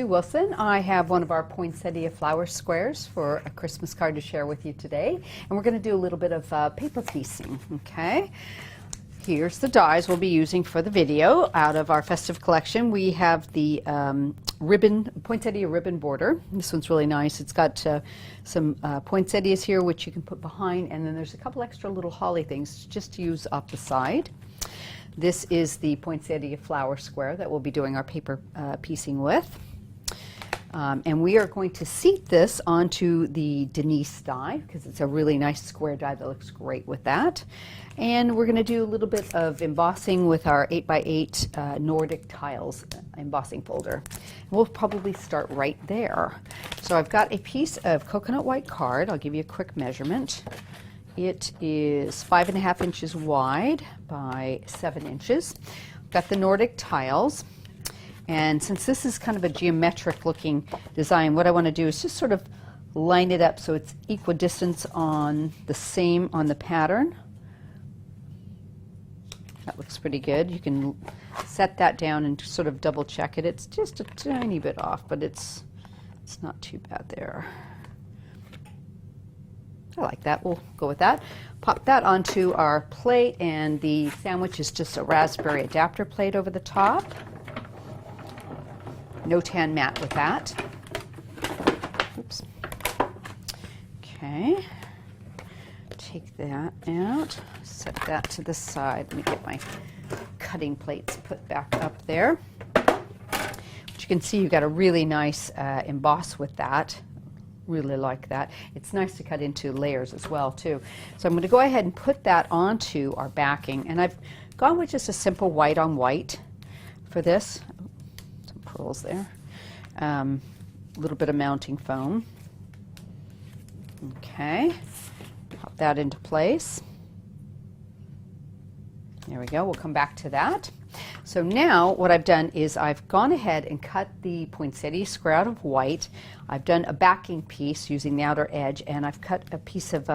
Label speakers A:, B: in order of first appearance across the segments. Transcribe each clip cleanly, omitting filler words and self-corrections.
A: Sue Wilson. I have one of our poinsettia flower squares for a Christmas card to share with you today. And we're going to do a little bit of paper piecing, okay? Here's the dies we'll be using for the video out of our festive collection. We have the poinsettia ribbon border. This one's really nice. It's got some poinsettias here which you can put behind, and then there's a couple extra little holly things just to use off the side. This is the poinsettia flower square that we'll be doing our paper piecing with. And we are going to seat this onto the Denise die because it's a really nice square die that looks great with that. And we're going to do a little bit of embossing with our 8x8 Nordic tiles embossing folder. We'll probably start right there. So I've got a piece of coconut white card. I'll give you a quick measurement. It is 5.5 inches wide by 7 inches. I've got the Nordic tiles. And since this is kind of a geometric looking design, what I want to do is just sort of line it up so it's equidistant on the pattern. That looks pretty good. You can set that down and sort of double check it. It's just a tiny bit off, but it's not too bad there. I like that. We'll go with that. Pop that onto our plate, and the sandwich is just a raspberry adapter plate over the top. No tan mat with that. Oops. Okay. Take that out. Set that to the side. Let me get my cutting plates put back up there. But you can see you've got a really nice emboss with that. Really like that. It's nice to cut into layers as well too. So I'm going to go ahead and put that onto our backing, and I've gone with just a simple white on white for this. Some pearls there. A little bit of mounting foam. Okay, pop that into place. There we go. We'll come back to that. So now what I've done is I've gone ahead and cut the poinsettia square out of white. I've done a backing piece using the outer edge, and I've cut a piece of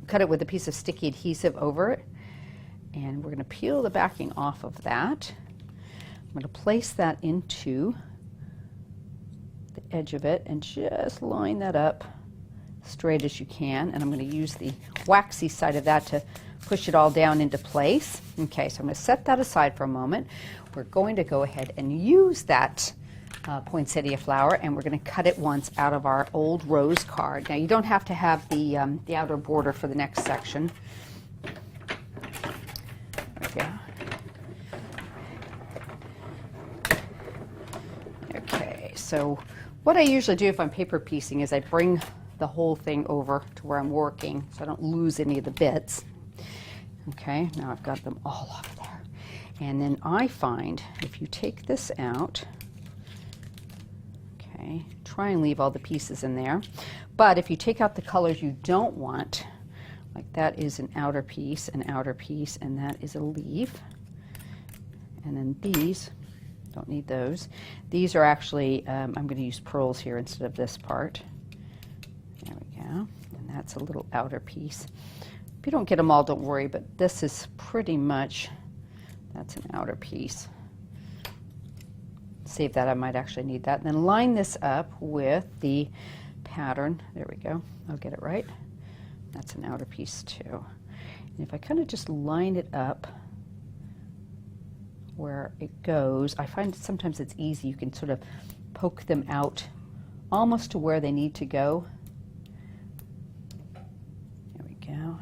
A: cut it with a piece of sticky adhesive over it. And we're going to peel the backing off of that. I'm going to place that into the edge of it and just line that up straight as you can. And I'm going to use the waxy side of that to push it all down into place. Okay, so I'm going to set that aside for a moment. We're going to go ahead and use that poinsettia flower, and we're going to cut it once out of our old rose card. Now you don't have to have the outer border for the next section. There we go. Okay, so what I usually do if I'm paper piecing is I bring the whole thing over to where I'm working so I don't lose any of the bits. Okay, now I've got them all off there. And then I find if you take this out, okay, try and leave all the pieces in there. But if you take out the colors you don't want, like that is an outer piece, and that is a leaf. And then these, don't need those. These are actually, I'm going to use pearls here instead of this part. There we go. And that's a little outer piece. If you don't get them all, don't worry, but this is pretty much, that's an outer piece. Save that, I might actually need that. And then line this up with the pattern. There we go. I'll get it right. That's an outer piece too. And if I kind of just line it up where it goes, I find sometimes it's easy. You can sort of poke them out almost to where they need to go. There we go.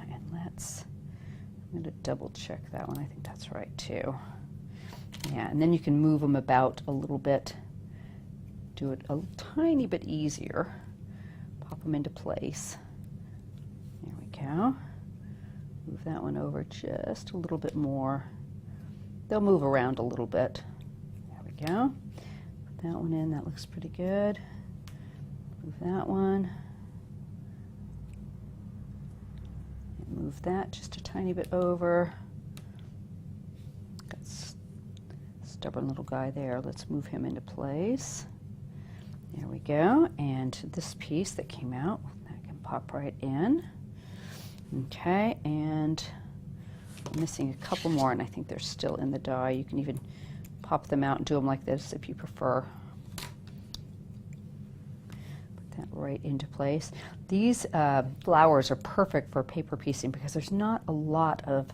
A: I'm going to double check that one. I think that's right too. Yeah, and then you can move them about a little bit. Do it a tiny bit easier. Pop them into place. There we go. Move that one over just a little bit more. They'll move around a little bit. There we go. Put that one in. That looks pretty good. Move that one. Move that just a tiny bit over. Got stubborn little guy there. Let's move him into place. There we go. And this piece that came out, that can pop right in. Okay, and I'm missing a couple more, and I think they're still in the die. You can even pop them out and do them like this if you prefer. that right into place. These flowers are perfect for paper piecing because there's not a lot of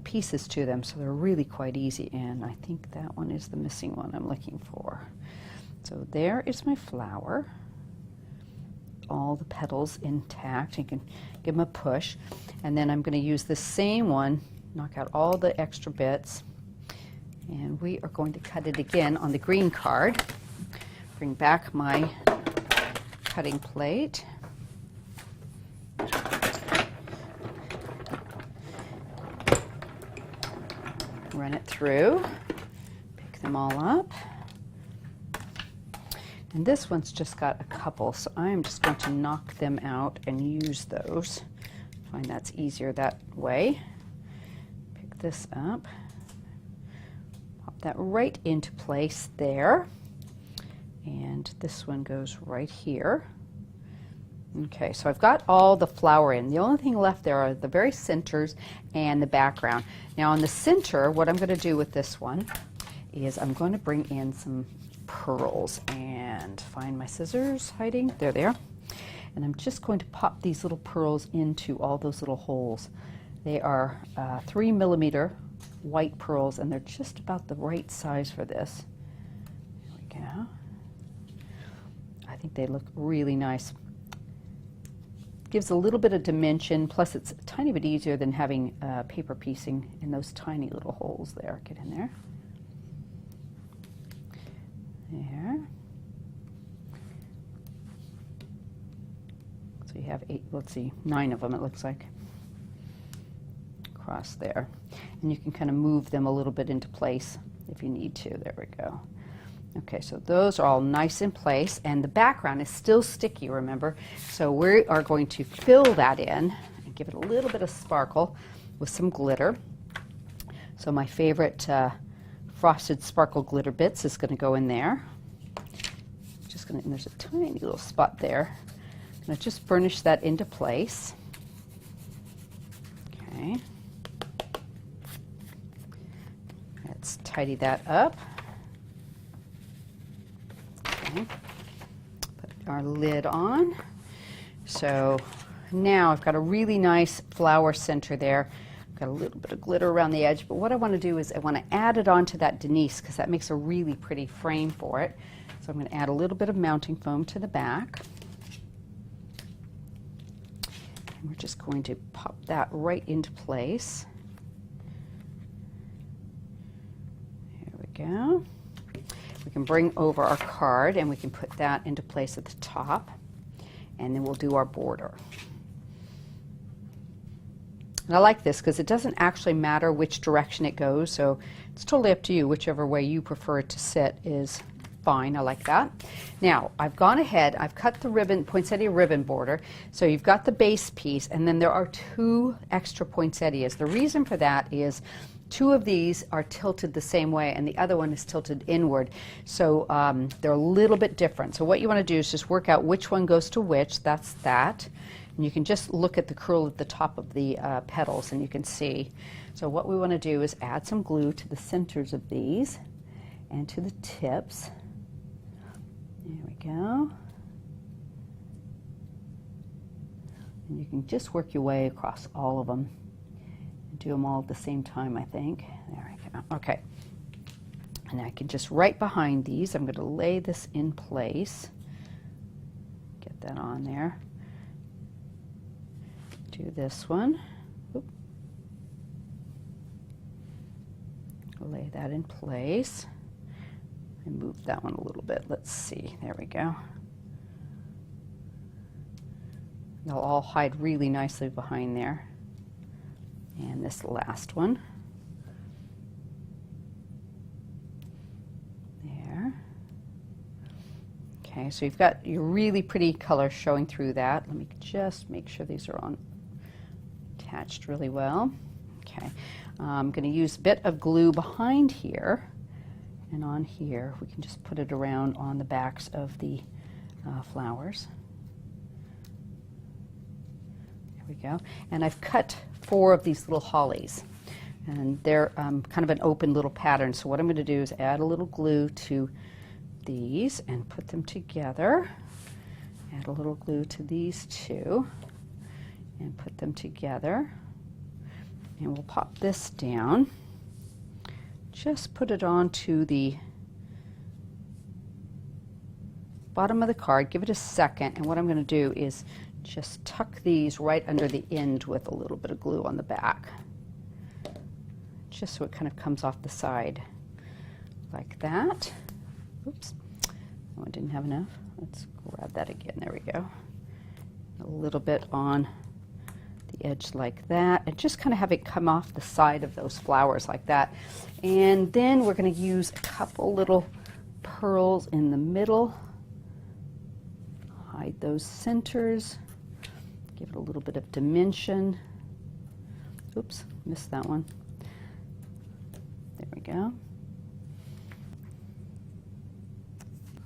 A: pieces to them, so they're really quite easy. And I think that one is the missing one I'm looking for. So there is my flower. All the petals intact. You can give them a push. And then I'm going to use the same one, knock out all the extra bits, and we are going to cut it again on the green card. Bring back my cutting plate. Run it through, pick them all up. And this one's just got a couple, so I'm just going to knock them out and use those. I find that's easier that way. Pick this up, pop that right into place there. And this one goes right here. Okay, so I've got all the flower in. The only thing left there are the very centers and the background. Now on the center, what I'm going to do with this one is I'm going to bring in some pearls and find my scissors hiding. There they are. And I'm just going to pop these little pearls into all those little holes. They are 3 millimeter white pearls, and they're just about the right size for this. There we go. I think they look really nice. Gives a little bit of dimension, plus it's a tiny bit easier than having paper piecing in those tiny little holes there. Get in there. There. So you have 8, let's see, 9 of them it looks like. Across there. And you can kind of move them a little bit into place if you need to. There we go. Okay, so those are all nice in place, and the background is still sticky, remember? So we are going to fill that in and give it a little bit of sparkle with some glitter. So my favorite frosted sparkle Glitterbitz is going to go in there. Just going to, and there's a tiny little spot there. I'm going to just burnish that into place. Okay. Let's tidy that up. Okay. Put our lid on. So now I've got a really nice flower center there. I've got a little bit of glitter around the edge, but what I want to do is I want to add it onto that Denise because that makes a really pretty frame for it. So I'm going to add a little bit of mounting foam to the back. And we're just going to pop that right into place. There we go. We can bring over our card and we can put that into place at the top, and then we'll do our border. And I like this because it doesn't actually matter which direction it goes, so it's totally up to you. Whichever way you prefer it to sit is fine. I like that. Now I've gone ahead, I've cut the ribbon, poinsettia ribbon border, so you've got the base piece, and then there are 2 extra poinsettias. The reason for that is 2 of these are tilted the same way and the other one is tilted inward, so they're a little bit different. So what you want to do is just work out which one goes to which. That's that. And you can just look at the curl at the top of the petals and you can see. So what we want to do is add some glue to the centers of these and to the tips. There we go. And you can just work your way across all of them. Do them all at the same time, I think. There we go. Okay. And I can just right behind these, I'm going to lay this in place. Get that on there. Do this one. Oop. Lay that in place. And move that one a little bit. Let's see. There we go. They'll all hide really nicely behind there. And this last one. There. Okay, so you've got your really pretty color showing through that. Let me just make sure these are on attached really well. Okay, I'm going to use a bit of glue behind here and on here. We can just put it around on the backs of the flowers. There we go. And I've cut 4 of these little hollies, and they're kind of an open little pattern. So what I'm going to do is add a little glue to these and put them together. Add a little glue to these two and put them together. And we'll pop this down. Just put it onto the bottom of the card. Give it a second. And what I'm going to do is just tuck these right under the end with a little bit of glue on the back. Just so it kind of comes off the side like that. Oops, that one didn't have enough. Let's grab that again. There we go. A little bit on the edge like that, and just kind of have it come off the side of those flowers like that. And then we're going to use a couple little pearls in the middle. Hide those centers. Give it a little bit of dimension. Oops, missed that one. There we go.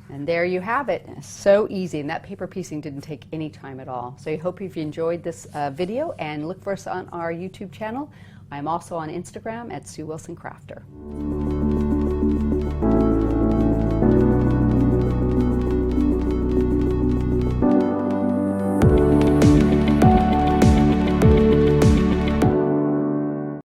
A: And there you have it. So easy, and that paper piecing didn't take any time at all. So I hope you've enjoyed this video, and look for us on our YouTube channel. I'm also on Instagram at Sue Wilson Crafter.